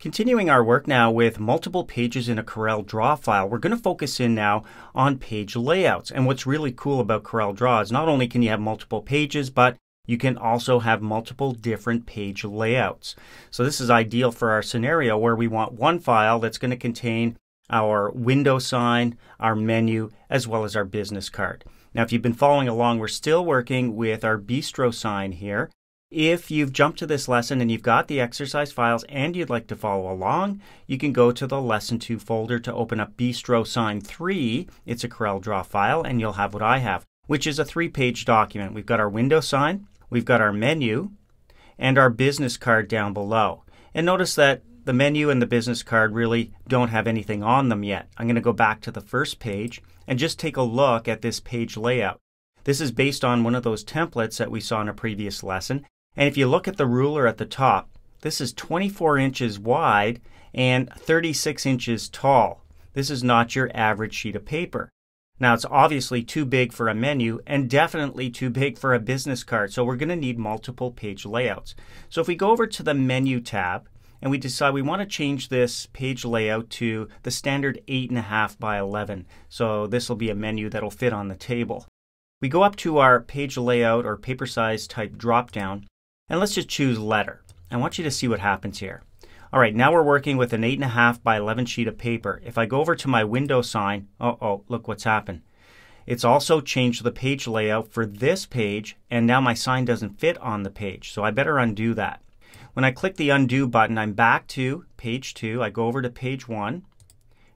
Continuing our work now with multiple pages in a Corel Draw file, we're going to focus in now on page layouts. And what's really cool about Corel Draw is not only can you have multiple pages, but you can also have multiple different page layouts. So this is ideal for our scenario where we want one file that's going to contain our window sign, our menu, as well as our business card. Now, if you've been following along, we're still working with our bistro sign here. If you've jumped to this lesson and you've got the exercise files and you'd like to follow along, you can go to the Lesson 2 folder to open up Bistro Sign 3. It's a Corel Draw file, and you'll have what I have, which is a 3-page document. We've got our window sign, we've got our menu, and our business card down below. And notice that the menu and the business card really don't have anything on them yet. I'm going to go back to the first page and just take a look at this page layout. This is based on one of those templates that we saw in a previous lesson. And if you look at the ruler at the top, this is 24 inches wide and 36 inches tall. This is not your average sheet of paper. Now, it's obviously too big for a menu and definitely too big for a business card. So we're going to need multiple page layouts. So if we go over to the Menu tab and we decide we want to change this page layout to the standard 8.5 by 11. So this will be a menu that'll fit on the table. We go up to our page layout or paper size type drop down. And let's just choose letter. I want you to see what happens here. All right, now we're working with an 8.5 by 11 sheet of paper. If I go over to my window sign, look what's happened. It's also changed the page layout for this page, and now my sign doesn't fit on the page. So I better undo that. When I click the undo button, I'm back to page 2. I go over to page 1, and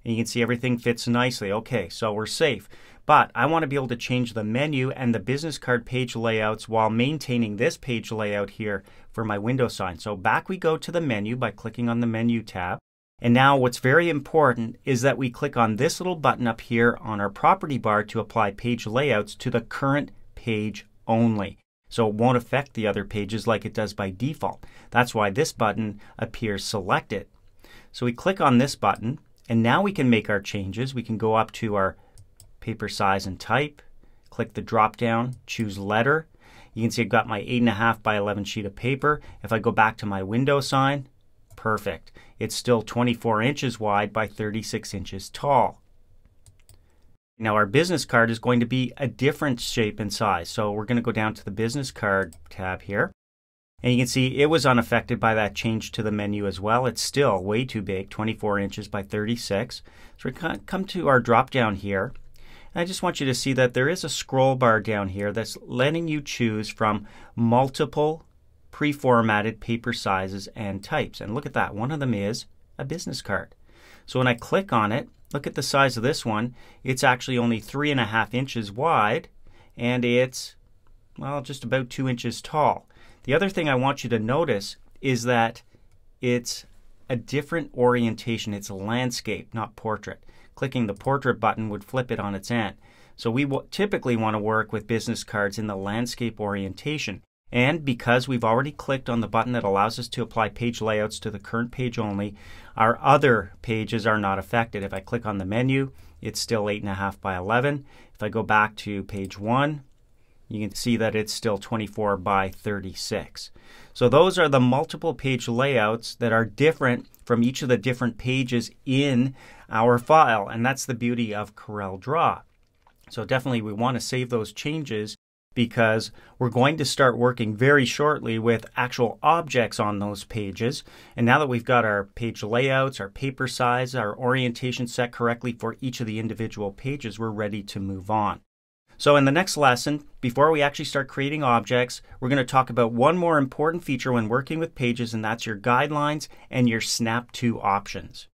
you can see everything fits nicely. Okay, so we're safe. But I want to be able to change the menu and the business card page layouts while maintaining this page layout here for my window sign. So back we go to the menu by clicking on the Menu tab. And now what's very important is that we click on this little button up here on our property bar to apply page layouts to the current page only. So it won't affect the other pages like it does by default. That's why this button appears selected. So we click on this button, and now we can make our changes. We can go up to our paper size and type, click the drop down, choose letter. You can see I've got my 8.5 by 11 sheet of paper. If I go back to my window sign, perfect. It's still 24 inches wide by 36 inches tall. Now our business card is going to be a different shape and size. So we're going to go down to the business card tab here. And you can see it was unaffected by that change to the menu as well. It's still way too big, 24 inches by 36. So we come to our drop down here. I just want you to see that there is a scroll bar down here that's letting you choose from multiple pre-formatted paper sizes and types. And look at that. One of them is a business card. So when I click on it, look at the size of this one. It's actually only 3.5 inches wide, and it's, well, just about 2 inches tall. The other thing I want you to notice is that it's a different orientation. It's a landscape, not portrait. Clicking the portrait button would flip it on its end. So we typically want to work with business cards in the landscape orientation. And because we've already clicked on the button that allows us to apply page layouts to the current page only, our other pages are not affected. If I click on the menu, it's still 8.5 by 11. If I go back to page 1, you can see that it's still 24 by 36. So those are the multiple page layouts that are different from each of the different pages in our file. And that's the beauty of Corel Draw. So definitely we want to save those changes because we're going to start working very shortly with actual objects on those pages. And now that we've got our page layouts, our paper size, our orientation set correctly for each of the individual pages, we're ready to move on. So in the next lesson, before we actually start creating objects, we're going to talk about one more important feature when working with pages, and that's your guidelines and your snap to options.